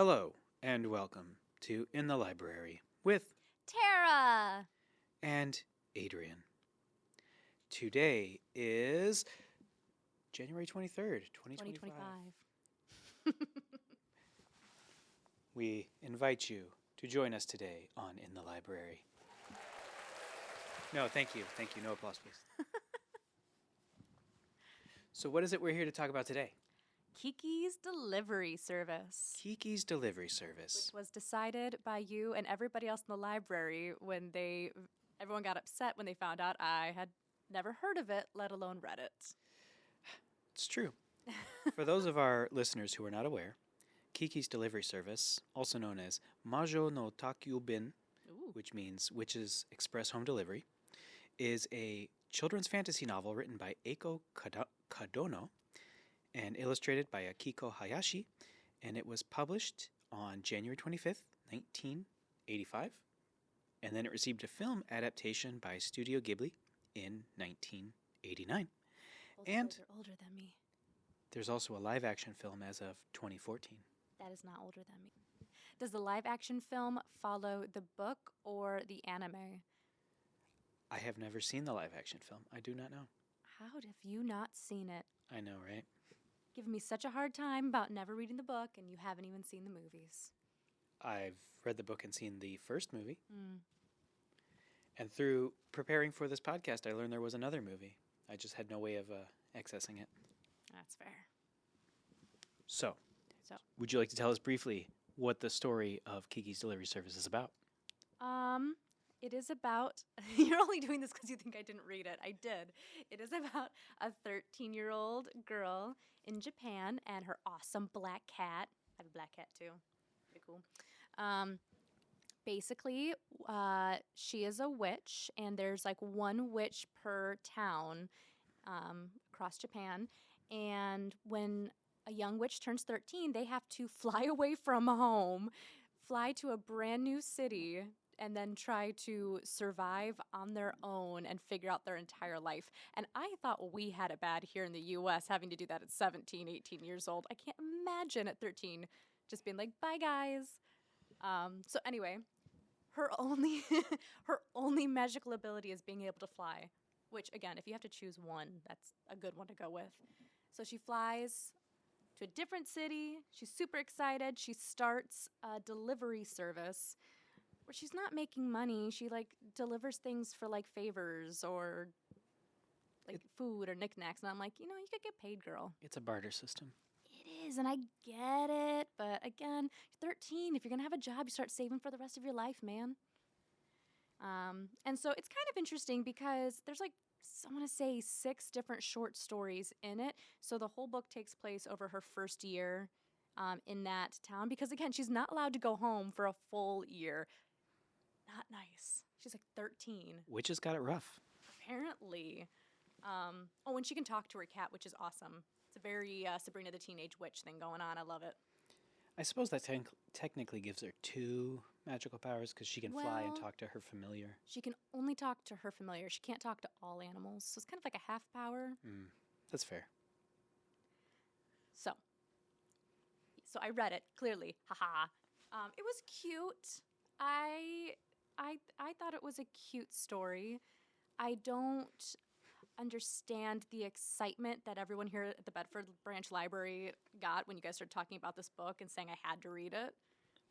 Hello, and welcome to In the Library with Tara! and Adrian. Today is January 23rd, 2025. We invite you to join us today on In the Library. No, thank you. Thank you. No applause, please. So what is it we're here to talk about today? Kiki's Delivery Service. Kiki's Delivery Service. Which was decided by you and everybody else in the library when everyone got upset when they found out I had never heard of it, let alone read it. It's true. For those of our listeners who are not aware, Kiki's Delivery Service, also known as Majo no Takyubin, which means Witch's Express Home Delivery, is a children's fantasy novel written by Eiko Kadono and illustrated by Akiko Hayashi, and it was published on January 25th, 1985, and then it received a film adaptation by Studio Ghibli in 1989. Older than me. There's also a live-action film as of 2014. That is not older than me. Does the live-action film follow the book or the anime? I have never seen the live-action film. I do not know. How have you not seen it? I know, right? Giving me such a hard time about never reading the book, and you haven't even seen the movies. I've read the book and seen the first movie. And through preparing for this podcast, I learned there was another movie. I just had no way of accessing it. That's fair. So, would you like to tell us briefly what the story of Kiki's Delivery Service is about? It is about, you're only doing this because you think I didn't read it. I did. It is about a 13-year-old girl in Japan and her awesome black cat. I have a black cat too. Pretty cool. Basically, she is a witch, and there's like one witch per town across Japan. And when a young witch turns 13, they have to fly away from home, fly to a brand new city, and then try to survive on their own and figure out their entire life. And I thought we had it bad here in the U.S. having to do that at 17, 18 years old. I can't imagine at 13 just being like, bye, guys. So anyway, her only magical ability is being able to fly, which, again, if you have to choose one, that's a good one to go with. So she flies to a different city. She's super excited. She starts a delivery service where she's not making money. She delivers things for favors or food or knickknacks. And I'm like, you could get paid, girl. It's a barter system. It is, and I get it. But again, you're 13. If you're going to have a job, you start saving for the rest of your life, man. And so it's kind of interesting because there's I want to say 6 different short stories in it. So the whole book takes place over her first year in that town. Because again, she's not allowed to go home for a full year. Not nice. She's 13. Witches got it rough. Apparently. And she can talk to her cat, which is awesome. It's a very Sabrina the Teenage Witch thing going on. I love it. I suppose that technically gives her 2 magical powers because she can fly and talk to her familiar. She can only talk to her familiar. She can't talk to all animals. So it's kind of like a half power. That's fair. So I read it, clearly. Haha. It was cute. I thought it was a cute story. I don't understand the excitement that everyone here at the Bedford Branch Library got when you guys started talking about this book and saying I had to read it.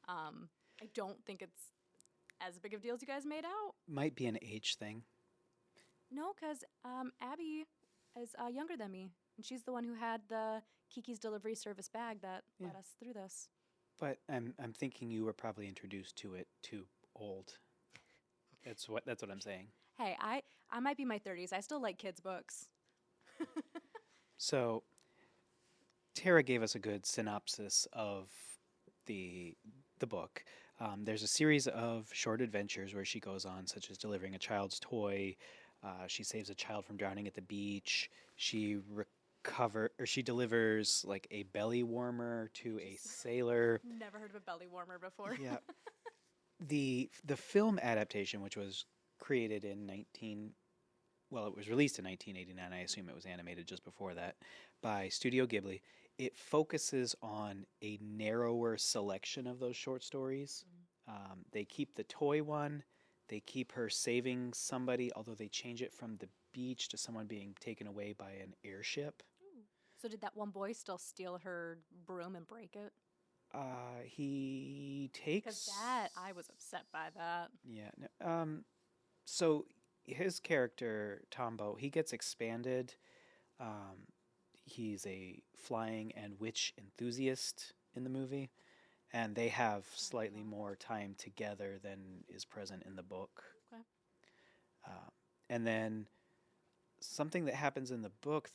I don't think it's as big of a deal as you guys made out. Might be an age thing. No, because Abby is younger than me, and she's the one who had the Kiki's Delivery Service bag that led us through this. But I'm thinking you were probably introduced to it too old. That's what I'm saying. Hey, I might be in my 30s. I still like kids' books. So, Tara gave us a good synopsis of the book. There's a series of short adventures where she goes on, such as delivering a child's toy. She saves a child from drowning at the beach. She delivers a belly warmer to a sailor. Never heard of a belly warmer before. Yeah. The film adaptation, which was created in it was released in 1989. I assume it was animated just before that by Studio Ghibli. it focuses on a narrower selection of those short stories. They keep the toy one. They keep her saving somebody, although they change it from the beach to someone being taken away by an airship. Ooh. So did that one boy still steal her broom and break it? He takes. Because that, I was upset by that. Yeah. So his character Tombo, he gets expanded. He's a flying and witch enthusiast in the movie, and they have slightly more time together than is present in the book. Okay. And then something that happens in the book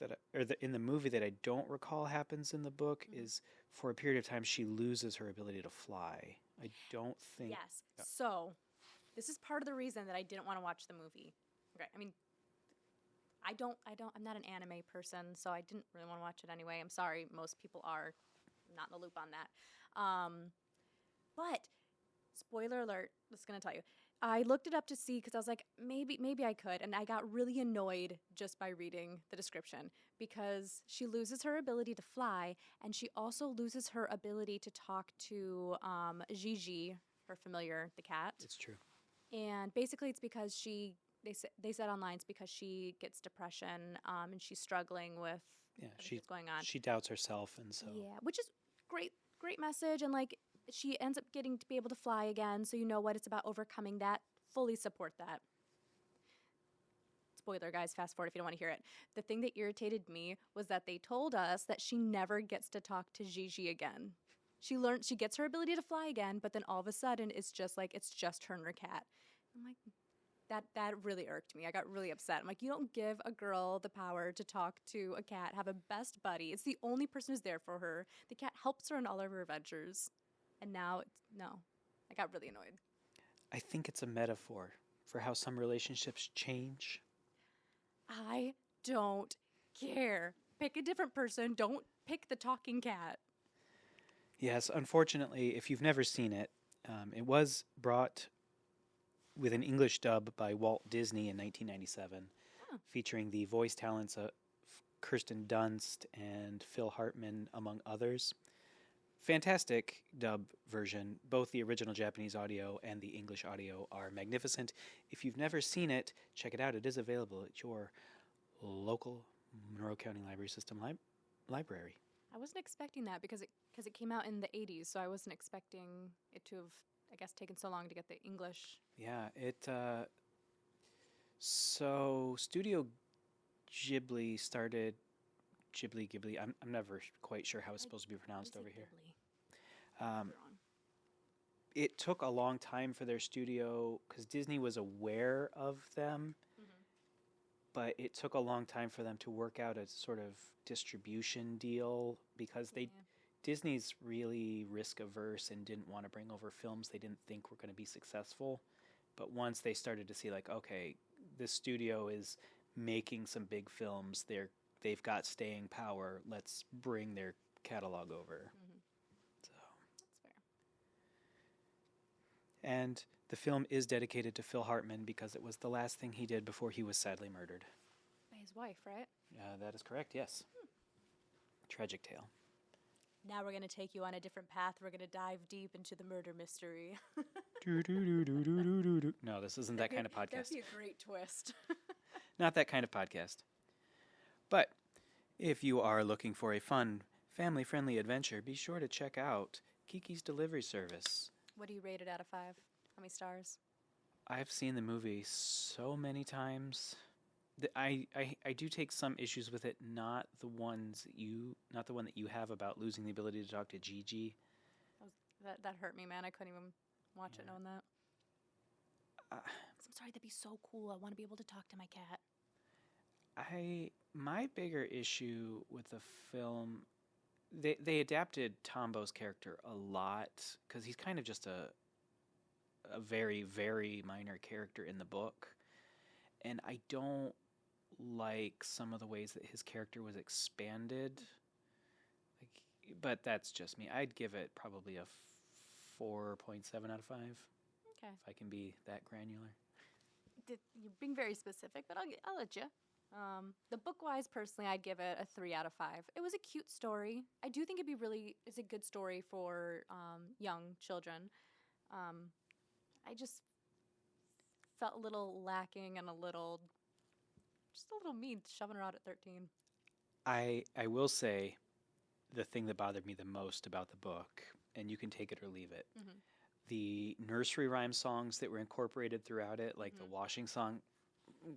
in the movie that I don't recall happens in the book is for a period of time she loses her ability to fly. I don't think. Yes. So this is part of the reason that I didn't want to watch the movie. Okay. I mean, I'm not an anime person, so I didn't really want to watch it anyway. I'm sorry, most people are not in the loop on that. But spoiler alert, just going to tell you. I looked it up to see because I was like, maybe I could. And I got really annoyed just by reading the description because she loses her ability to fly and she also loses her ability to talk to Gigi, her familiar, the cat. It's true. And basically it's because they said online it's because she gets depression and she's struggling with what's going on. She doubts herself, and so which is great message, and like she ends up getting to be able to fly again. So you know what? It's about overcoming that. Fully support that. Spoiler, guys. Fast forward if you don't want to hear it. The thing that irritated me was that they told us that she never gets to talk to Gigi again. She gets her ability to fly again, but then all of a sudden it's just her and her cat. I'm like, that really irked me. I got really upset. I'm like, you don't give a girl the power to talk to a cat, have a best buddy. It's the only person who's there for her. The cat helps her in all of her adventures. And now, I got really annoyed. I think it's a metaphor for how some relationships change. I don't care. Pick a different person. Don't pick the talking cat. Yes, unfortunately, if you've never seen it, it was brought with an English dub by Walt Disney in 1997, featuring the voice talents of Kirsten Dunst and Phil Hartman, among others. Fantastic dub version. Both the original Japanese audio and the English audio are magnificent. If you've never seen it, check it out. It is available at your local Monroe County Library System library. I wasn't expecting that because it came out in the 80s, so I wasn't expecting it to have, I guess, taken so long to get the English. Yeah, so Studio Ghibli started Ghibli. I'm never quite sure how it's supposed to be pronounced over here. It took a long time for their studio because Disney was aware of them, but it took a long time for them to work out a sort of distribution deal because Disney's really risk averse and didn't want to bring over films they didn't think were going to be successful. But once they started to see, like, okay, this studio is making some big films, they've got staying power, let's bring their catalog over. So that's fair. And the film is dedicated to Phil Hartman because it was the last thing he did before he was sadly murdered. By his wife, right? That is correct, yes. Tragic tale. Now we're going to take you on a different path. We're going to dive deep into the murder mystery. No, this isn't that kind of podcast. That'd be a great twist. Not that kind of podcast. But if you are looking for a fun, family-friendly adventure, be sure to check out Kiki's Delivery Service. What do you rate it out of 5? How many stars? I've seen the movie so many times. I do take some issues with it, not the one that you have about losing the ability to talk to Gigi. That hurt me, man. I couldn't even watch it knowing that. I'm sorry, that'd be so cool. I want to be able to talk to my cat. My bigger issue with the film, they adapted Tombo's character a lot because he's kind of just a very, very minor character in the book, and I don't like some of the ways that his character was expanded. But that's just me. I'd give it probably a 4.7 out of 5. Okay. If I can be that granular. You're being very specific, but I'll let you. The book-wise, personally, I'd give it a 3 out of 5. It was a cute story. I do think it's a good story for young children. I just felt a little lacking and just a little mean shoving her out at 13. I will say the thing that bothered me the most about the book, and you can take it or leave it, Mm-hmm. the nursery rhyme songs that were incorporated throughout it, like the washing song,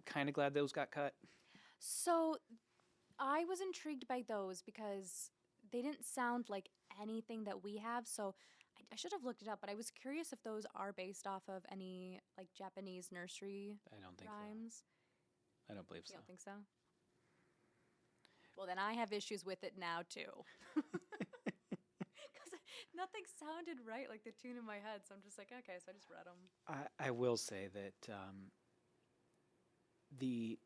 kind of glad those got cut. So I was intrigued by those because they didn't sound like anything that we have. So I should have looked it up, but I was curious if those are based off of any like Japanese nursery I don't think rhymes. so. I don't believe You so. don't think so? Well, then I have issues with it now too. Because nothing sounded right, like the tune in my head. So I'm just like, okay, so I just read them. I will say that the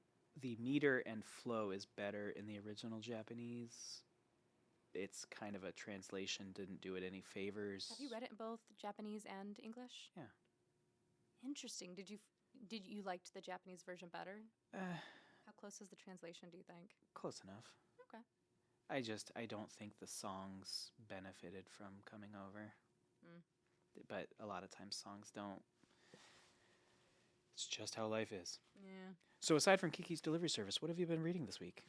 meter and flow is better in the original Japanese. It's kind of a translation, didn't do it any favors. Have you read it in both Japanese and English? Yeah. Interesting. Did you liked the Japanese version better? How close is the translation, do you think? Close enough. Okay. I don't think the songs benefited from coming over. But a lot of times songs don't. It's just how life is. Yeah. So aside from Kiki's Delivery Service, what have you been reading this week?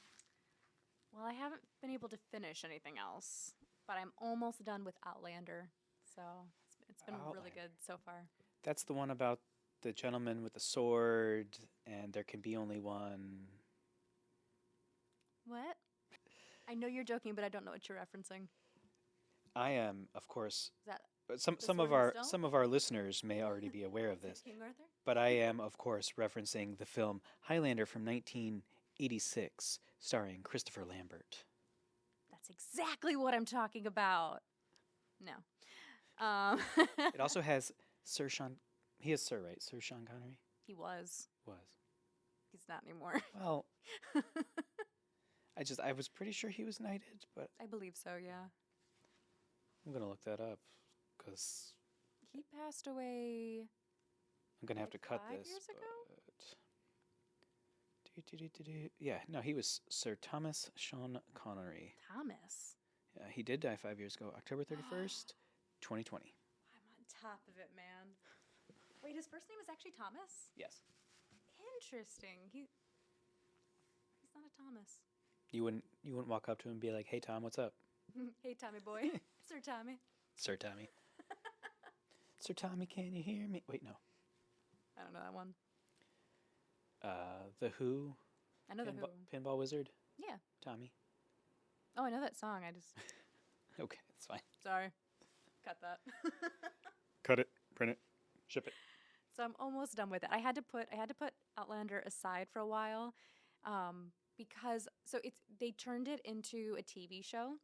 Well, I haven't been able to finish anything else, but I'm almost done with Outlander. So it's been really good so far. That's the one about the gentleman with the sword, and there can be only one. What? I know you're joking, but I don't know what you're referencing. I am, of course. Is that Some of our listeners may already be aware of this. King Arthur? But I am, of course, referencing the film Highlander from 1986, starring Christopher Lambert. That's exactly what I'm talking about. No. It also has Sir Sean. He is Sir, right? Sir Sean Connery? He was. Was. He's not anymore. Well, I was pretty sure he was knighted, but I believe so, yeah. I'm going to look that up, because he passed away. I'm going to have to cut 5 this. years ago? Yeah, no, he was Sir Thomas Sean Connery. Thomas? Yeah, he did die 5 years ago, October 31st, 2020. I'm on top of it, man. Wait, his first name is actually Thomas? Yes. Interesting. He's not a Thomas. You wouldn't walk up to him and be like, "Hey Tom, what's up?" Hey Tommy boy. Sir Tommy. Sir Tommy. Sir Tommy, can you hear me? Wait, no. I don't know that one. The Who. I know the Who. Pinball Wizard. Yeah. Tommy. Oh, I know that song. I just. Okay, that's fine. Sorry. Cut that. Cut it. Print it. Ship it. So I'm almost done with it. I had to put Outlander aside for a while, because they turned it into a TV show.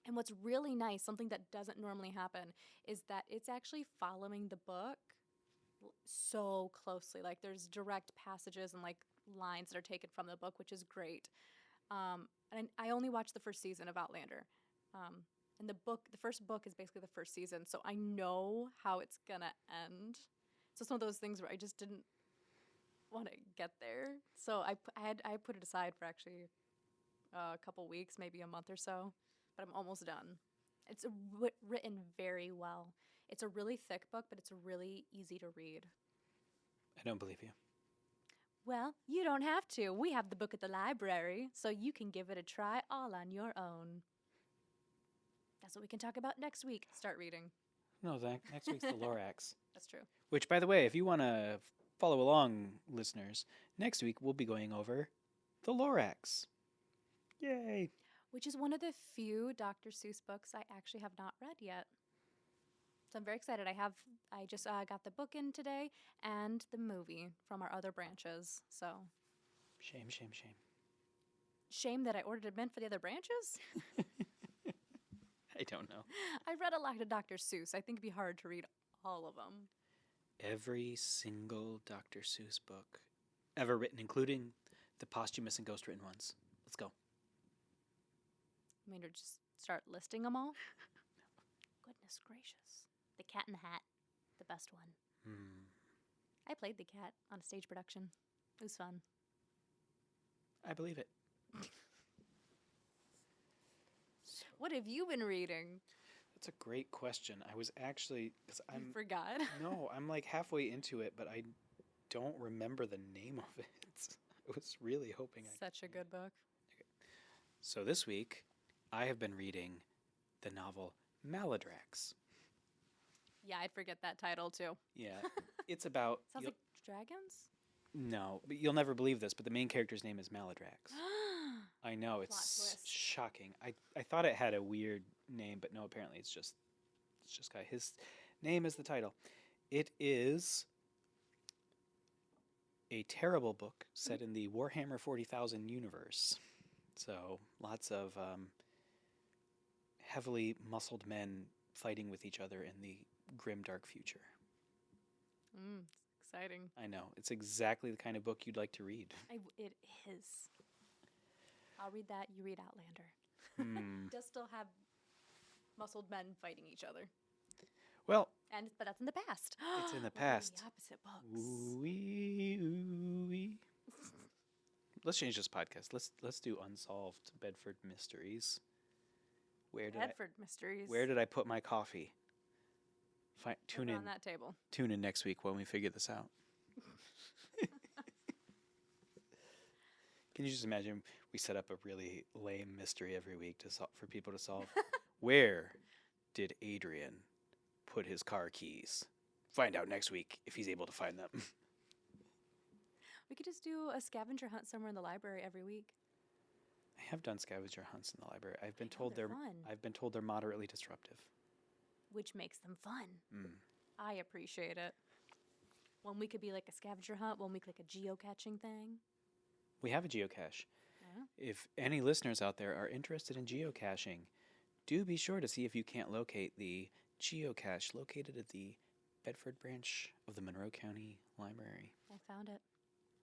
And what's really nice, something that doesn't normally happen, is that it's actually following the book so closely. Like there's direct passages and like lines that are taken from the book, which is great. And I only watched the first season of Outlander. And the first book is basically the first season, so I know how it's gonna end. So it's one of those things where I just didn't want to get there. So I put it aside for actually a couple weeks, maybe a month or so. But I'm almost done. It's written very well. It's a really thick book, but it's really easy to read. I don't believe you. Well, you don't have to. We have the book at the library, so you can give it a try all on your own. That's what we can talk about next week. Start reading. No, next week's the Lorax. That's true. Which, by the way, if you want to follow along, listeners, next week we'll be going over the Lorax. Yay! Which is one of the few Dr. Seuss books I actually have not read yet. So I'm very excited. I just got the book in today and the movie from our other branches. So Shame. shame that I ordered it meant for the other branches. I don't know. I read a lot of Dr. Seuss. I think it'd be hard to read all of them. Every single Dr. Seuss book ever written, including the posthumous and ghost-written ones. Let's go. I mean, to just start listing them all? Goodness gracious. The Cat in the Hat, the best one. I played the cat on a stage production. It was fun. I believe it. What have you been reading? That's a great question. I was actually, because You forgot? no, I'm like halfway into it, but I don't remember the name of it. I was really hoping Such a good book. Okay. So this week, I have been reading the novel Maladrax. Yeah, I'd forget that title too. Yeah, it's about... Sounds like dragons? No, but you'll never believe this, but the main character's name is Maladrax. I know, Plot it's twist. shocking. I thought it had a weird name, but no, apparently it's just got his name as the title. It is a terrible book set in the Warhammer 40,000 universe. So lots of heavily muscled men fighting with each other in the grim, dark future. It's exciting. I know. It's exactly the kind of book you'd like to read. It is. I'll read that. You read Outlander. Does still have muscled men fighting each other. Well, but that's in the past. It's in the past. The opposite books. Ooh-wee, ooh-wee. Let's change this podcast. Let's do unsolved Bedford mysteries. Mysteries. Where did I put my coffee? Tune in on that table. Tune in next week when we figure this out. Can you just imagine we set up a really lame mystery every week for people to solve? Where did Adrian put his car keys? Find out next week if he's able to find them. We could just do a scavenger hunt somewhere in the library every week. I have done scavenger hunts in the library. I've been told they're moderately disruptive. Which makes them fun. I appreciate it. 1 week could be like a scavenger hunt, 1 week like a geocaching thing. We have a geocache. Yeah. If any listeners out there are interested in geocaching, do be sure to see if you can't locate the geocache located at the Bedford branch of the Monroe County Library. I found it.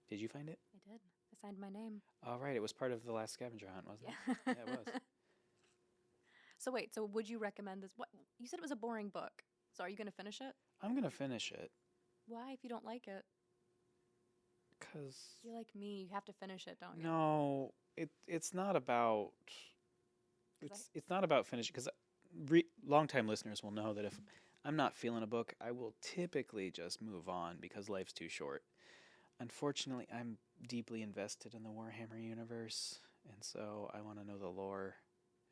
Did you find it? I did. I signed my name. All right. It was part of the last scavenger hunt, wasn't it? Yeah, it was. So wait, would you recommend this? What you said it was a boring book. So are you going to finish it? I'm going to finish it. Why, if you don't like it? Because... You're like me. You have to finish it, don't you? No, it's not about... It's not about finishing, because longtime listeners will know that if I'm not feeling a book, I will typically just move on because life's too short. Unfortunately, I'm deeply invested in the Warhammer universe, and so I want to know the lore,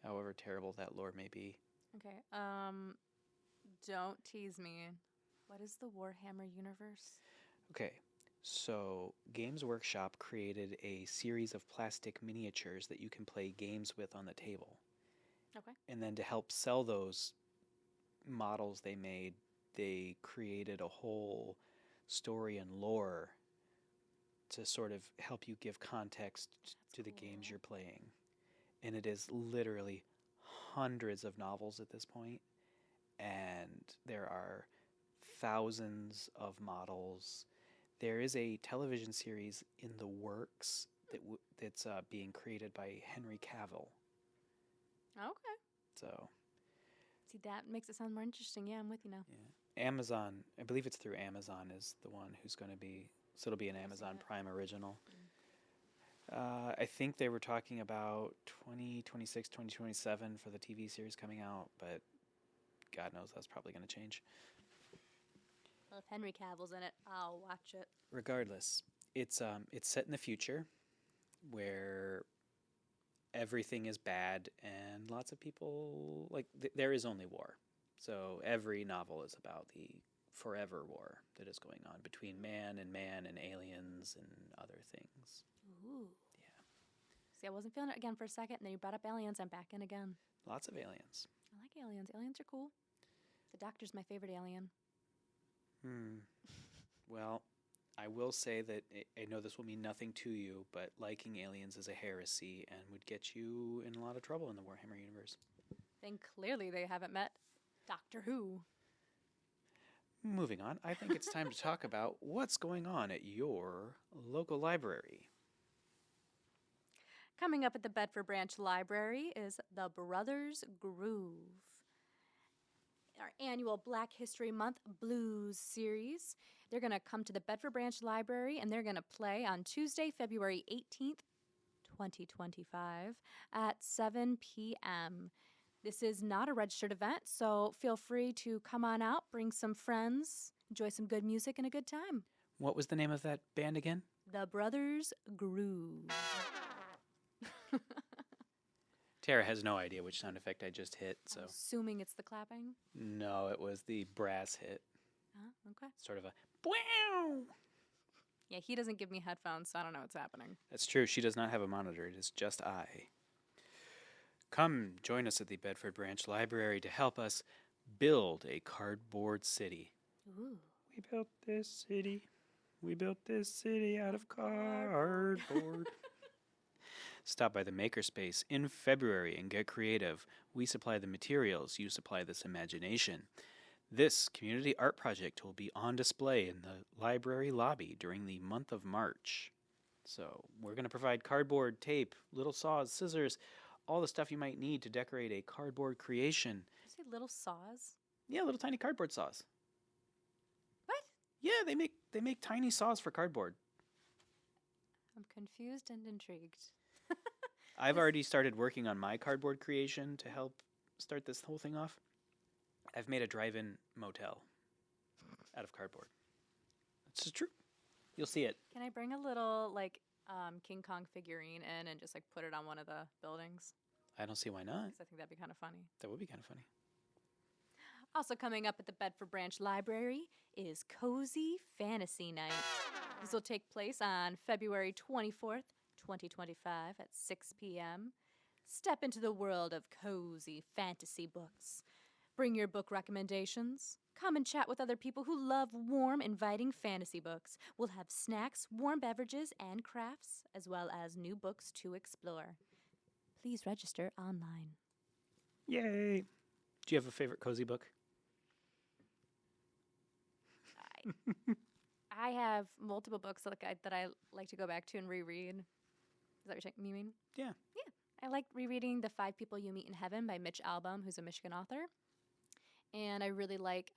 however terrible that lore may be. Okay, don't tease me. What is the Warhammer universe? Okay, so Games Workshop created a series of plastic miniatures that you can play games with on the table. Okay. And then to help sell those models they made, they created a whole story and lore to sort of help you give context to the games you're playing. And it is literally hundreds of novels at this point, and there are thousands of models. There is a television series in the works that's being created by Henry Cavill. Okay. So, see, that makes it sound more interesting. Yeah, I'm with you now. Yeah, Amazon. I believe it's through Amazon is the one who's going to be. So it'll be an Amazon Prime original. I think they were talking about 2026, 2027 for the TV series coming out, but God knows that's probably going to change. Well, if Henry Cavill's in it, I'll watch it. Regardless, it's set in the future where everything is bad and lots of people, like, there is only war. So every novel is about the forever war that is going on between man and aliens and other things. Ooh. Yeah. See, I wasn't feeling it again for a second, and then you brought up aliens. I'm back in again. Lots of aliens. I like aliens. Aliens are cool. The Doctor's my favorite alien. Well, I will say that I know this will mean nothing to you, but liking aliens is a heresy and would get you in a lot of trouble in the Warhammer universe. Then clearly they haven't met Doctor Who. Moving on, I think it's time to talk about what's going on at your local library. Coming up at the Bedford Branch Library is the Brothers Groove, our annual Black History Month Blues series. They're going to come to the Bedford Branch Library, and they're going to play on Tuesday, February 18th, 2025 at 7 p.m. This is not a registered event, so feel free to come on out, bring some friends, enjoy some good music and a good time. What was the name of that band again? The Brothers Groove. Tara has no idea which sound effect I just hit, so. I'm assuming it's the clapping. No, it was the brass hit. Okay. Sort of a wow. Yeah, he doesn't give me headphones, so I don't know what's happening. That's true. She does not have a monitor. It is just I. Come join us at the Bedford Branch Library to help us build a cardboard city. Ooh. We built this city. We built this city out of cardboard. Stop by the Makerspace in February and get creative. We supply the materials. You supply this imagination. This community art project will be on display in the library lobby during the month of March. So we're going to provide cardboard, tape, little saws, scissors, all the stuff you might need to decorate a cardboard creation. Did you say little saws? Yeah, little tiny cardboard saws. What? Yeah, they make tiny saws for cardboard. I'm confused and intrigued. I've already started working on my cardboard creation to help start this whole thing off. I've made a drive-in motel out of cardboard. It's just true. You'll see it. Can I bring a little, King Kong figurine in and just, put it on one of the buildings? I don't see why not. 'Cause I think that'd be kind of funny. That would be kind of funny. Also coming up at the Bedford Branch Library is Cozy Fantasy Night. This will take place on February 24th, 2025 at 6 p.m. Step into the world of cozy fantasy books. Bring your book recommendations. Come and chat with other people who love warm, inviting fantasy books. We'll have snacks, warm beverages, and crafts, as well as new books to explore. Please register online. Yay! Do you have a favorite cozy book? I have multiple books that I like to go back to and reread. Is that what you mean? Yeah. Yeah. I like rereading The 5 People You Meet in Heaven by Mitch Albom, who's a Michigan author. And I really like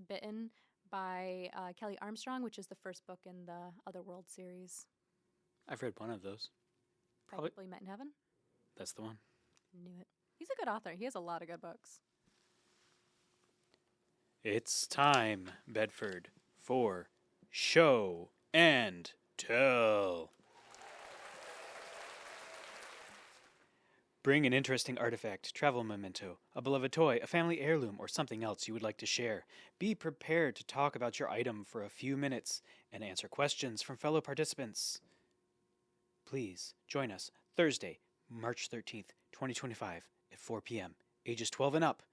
Bitten by Kelly Armstrong, which is the first book in the Otherworld series. I've read one of those. 5 People You Met in Heaven? That's the one. Knew it. He's a good author. He has a lot of good books. It's time, Bedford, for Show and Tell. Bring an interesting artifact, travel memento, a beloved toy, a family heirloom, or something else you would like to share. Be prepared to talk about your item for a few minutes and answer questions from fellow participants. Please join us Thursday, March 13th, 2025 at 4 p.m. Ages 12 and up.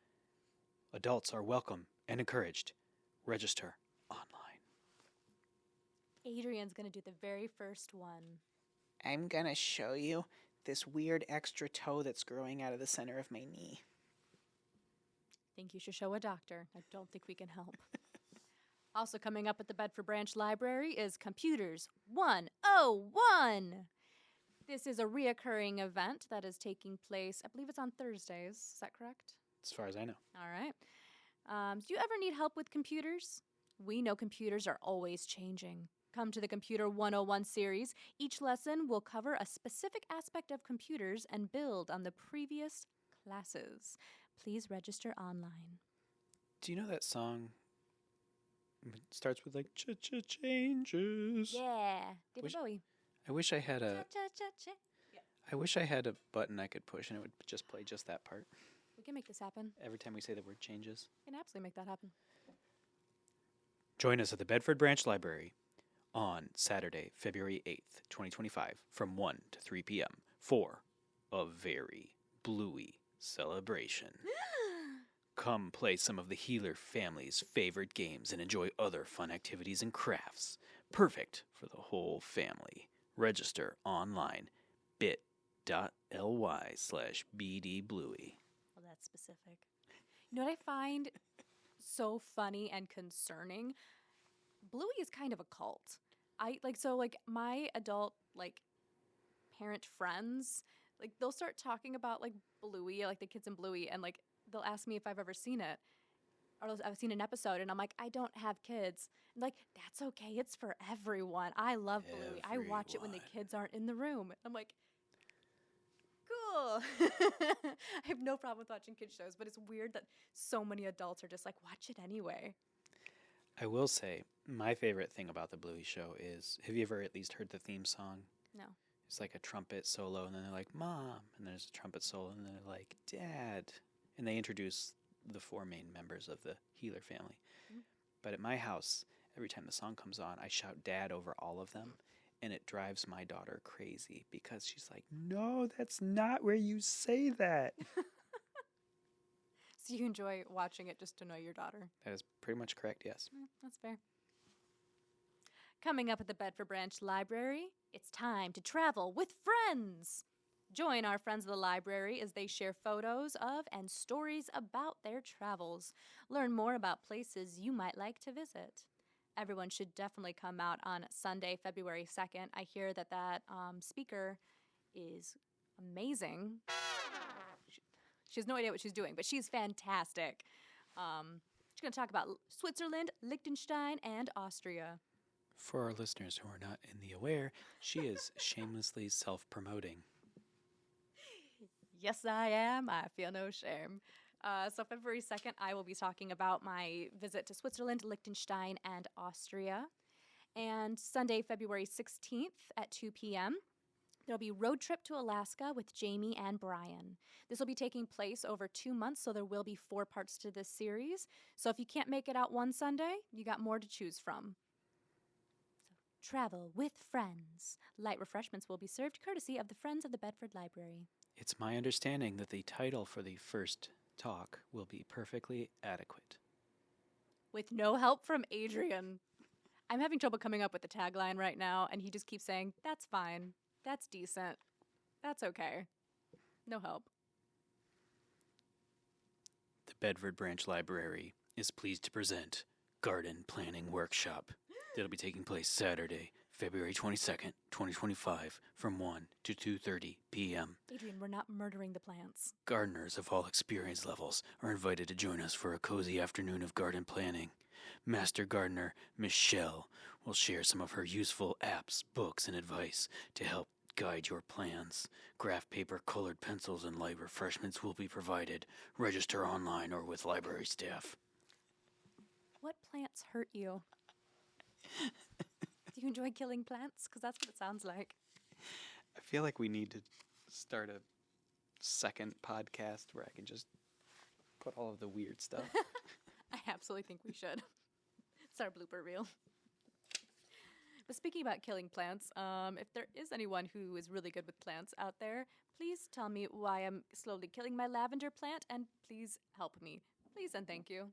Adults are welcome and encouraged. Register online. Adrian's going to do the very first one. I'm gonna show you this weird extra toe that's growing out of the center of my knee. Think you should show a doctor. I don't think we can help. Also coming up at the Bedford Branch Library is Computers 101. This is a reoccurring event that is taking place, I believe it's on Thursdays. Is that correct? As far as I know. All right. Do you ever need help with computers? We know computers are always changing. Come to the Computer 101 series. Each lesson will cover a specific aspect of computers and build on the previous classes. Please register online. Do you know that song? It starts with changes. Yeah, David Bowie. I wish I had a. Cha-cha-cha-cha. Yeah. I wish I had a button I could push and it would just play just that part. We can make this happen. Every time we say the word changes. We can absolutely make that happen. Join us at the Bedford Branch Library on Saturday, February 8th, 2025 from 1 to 3 p.m. for a very bluey celebration. Come play some of the Healer family's favorite games and enjoy other fun activities and crafts. Perfect for the whole family. Register online bit.ly/bdbluey. Well, that's specific. You know what I find so funny and concerning? Bluey is kind of a cult. My adult parent friends, they'll start talking about Bluey, the kids in Bluey, and they'll ask me if I've ever seen it. Or I've seen an episode, and I'm like, I don't have kids. And that's okay. It's for everyone. I love Bluey. I watch it when the kids aren't in the room. I'm like, cool. I have no problem with watching kids shows, but it's weird that so many adults are just like, watch it anyway. I will say, my favorite thing about the Bluey show is, have you ever at least heard the theme song? No. It's like a trumpet solo, and then they're like, Mom, and there's a trumpet solo, and then they're like, Dad. And they introduce the 4 main members of the Healer family. Mm. But at my house, every time the song comes on, I shout Dad over all of them, and it drives my daughter crazy because she's like, no, that's not where you say that. So you enjoy watching it just to annoy your daughter? That is pretty much correct, yes. That's fair. Coming up at the Bedford Branch Library, it's time to travel with friends. Join our friends of the library as they share photos of and stories about their travels. Learn more about places you might like to visit. Everyone should definitely come out on Sunday, February 2nd. I hear that speaker is amazing. She has no idea what she's doing, but she's fantastic. She's going to talk about Switzerland, Liechtenstein, and Austria. For our listeners who are not in the aware, she is shamelessly self-promoting. Yes, I am. I feel no shame. So February 2nd, I will be talking about my visit to Switzerland, Liechtenstein, and Austria. And Sunday, February 16th at 2 p.m., there'll be Road Trip to Alaska with Jamie and Brian. This will be taking place over 2 months, so there will be 4 parts to this series. So if you can't make it out one Sunday, you got more to choose from. So travel with friends. Light refreshments will be served courtesy of the Friends of the Bedford Library. It's my understanding that the title for the first talk will be Perfectly Adequate. With no help from Adrian. I'm having trouble coming up with the tagline right now, and he just keeps saying, that's fine. That's decent. That's okay. No help. The Bedford Branch Library is pleased to present Garden Planning Workshop. That'll be taking place Saturday, February 22nd, 2025, from 1 to 2:30 p.m. Adrian, we're not murdering the plants. Gardeners of all experience levels are invited to join us for a cozy afternoon of garden planning. Master gardener Michelle will share some of her useful apps, books, and advice to help guide your plans. Graph paper, colored pencils, and light refreshments will be provided. Register online or with library staff. What plants hurt you? Do you enjoy killing plants? Because that's what it sounds like. I feel like we need to start a second podcast where I can just put all of the weird stuff. I absolutely think we should. It's our blooper reel. But speaking about killing plants, if there is anyone who is really good with plants out there, please tell me why I'm slowly killing my lavender plant, and please help me. Please and thank you.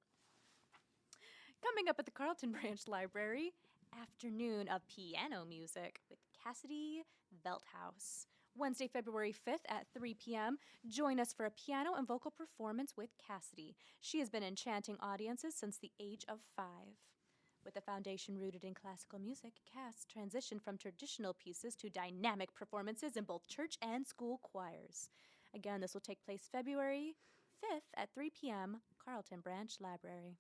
Coming up at the Carlton Branch Library, afternoon of piano music with Cassidy Velthouse. Wednesday, February 5th at 3 p.m., join us for a piano and vocal performance with Cassidy. She has been enchanting audiences since the age of 5. With a foundation rooted in classical music, Cass transitioned from traditional pieces to dynamic performances in both church and school choirs. Again, this will take place February 5th at 3 p.m., Carlton Branch Library.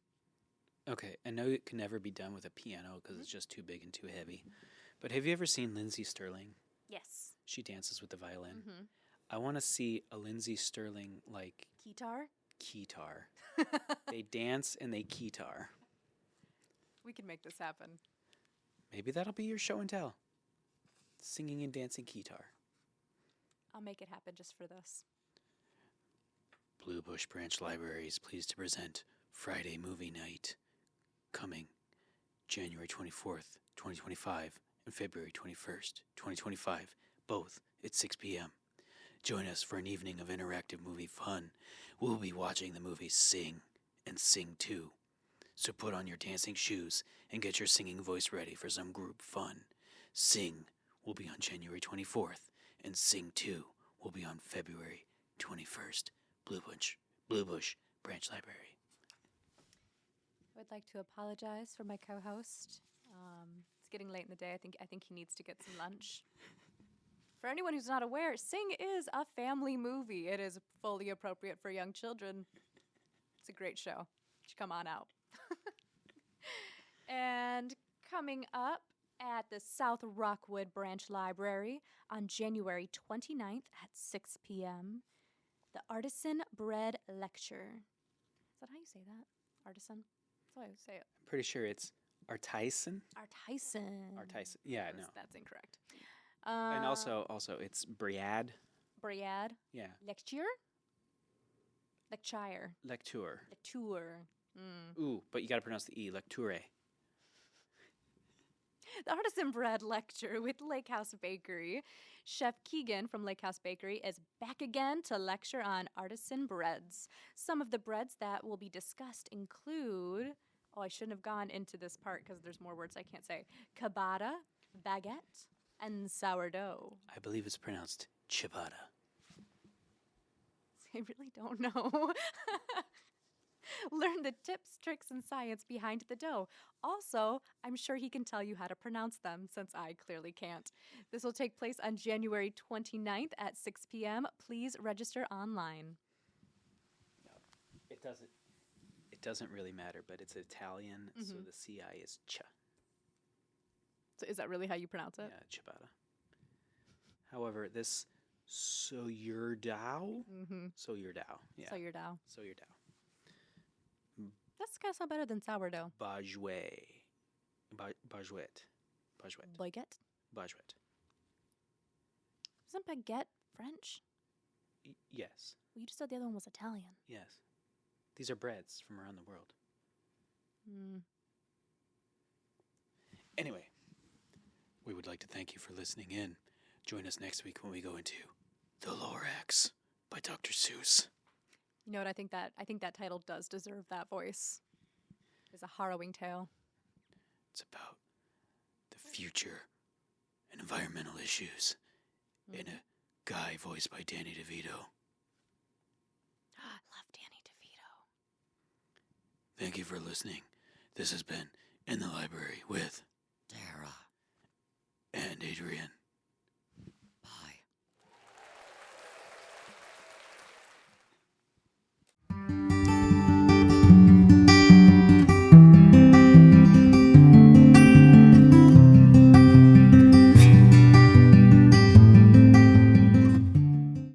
Okay, I know it can never be done with a piano because it's just too big and too heavy. But have you ever seen Lindsay Sterling? Yes. She dances with the violin. Mm-hmm. I want to see a Lindsay Sterling, like... Keytar. They dance and they keytar. We can make this happen. Maybe that'll be your show and tell. Singing and dancing keytar. I'll make it happen just for this. Blue Bush Branch Library is pleased to present Friday Movie Night, coming January 24th, 2025, and February 21st, 2025, both at 6 p.m. Join us for an evening of interactive movie fun. We'll be watching the movie Sing and Sing 2. So put on your dancing shoes and get your singing voice ready for some group fun. Sing will be on January 24th, and Sing 2 will be on February 21st. Blue Bush Branch Library. I would like to apologize for my co-host. It's getting late in the day. I think he needs to get some lunch. For anyone who's not aware, Sing is a family movie. It is fully appropriate for young children. It's a great show. You should come on out. And coming up at the South Rockwood Branch Library on January 29th at 6 p.m. The Artisan Bread Lecture. Is that how you say that? Artisan? That's how I would say it. I'm pretty sure it's Artisan. Artisan. Artisan. Yeah, no. That's incorrect. And also it's Briad. Briad. Yeah. Lecture? Lecture. Lecture. Lecture. Ooh, but you got to pronounce the E. Lecture. The Artisan Bread Lecture with Lake House Bakery. Chef Keegan from Lake House Bakery is back again to lecture on artisan breads. Some of the breads that will be discussed include, I shouldn't have gone into this part because there's more words I can't say, ciabatta, baguette, and sourdough. I believe it's pronounced ciabatta. I really don't know. Learn the tips, tricks, and science behind the dough. Also, I'm sure he can tell you how to pronounce them, since I clearly can't. This will take place on January 29th at 6 p.m. Please register online. It doesn't really matter, but it's Italian, so the CI is cha. So is that really how you pronounce it? Yeah, ciabatta. However, this sourdough, sourdough, yeah. Sourdough. Sourdough. That's kind of sound better than sourdough. Baguette. Baguette. Baguette? Baguette. Isn't baguette French? Yes. Well, you just said the other one was Italian. Yes. These are breads from around the world. Anyway, we would like to thank you for listening in. Join us next week when we go into The Lorax by Dr. Seuss. You know what? I think that title does deserve that voice. It's a harrowing tale. It's about the future and environmental issues in a guy voiced by Danny DeVito. I love Danny DeVito. Thank you for listening. This has been In the Library with Tara and Adrian.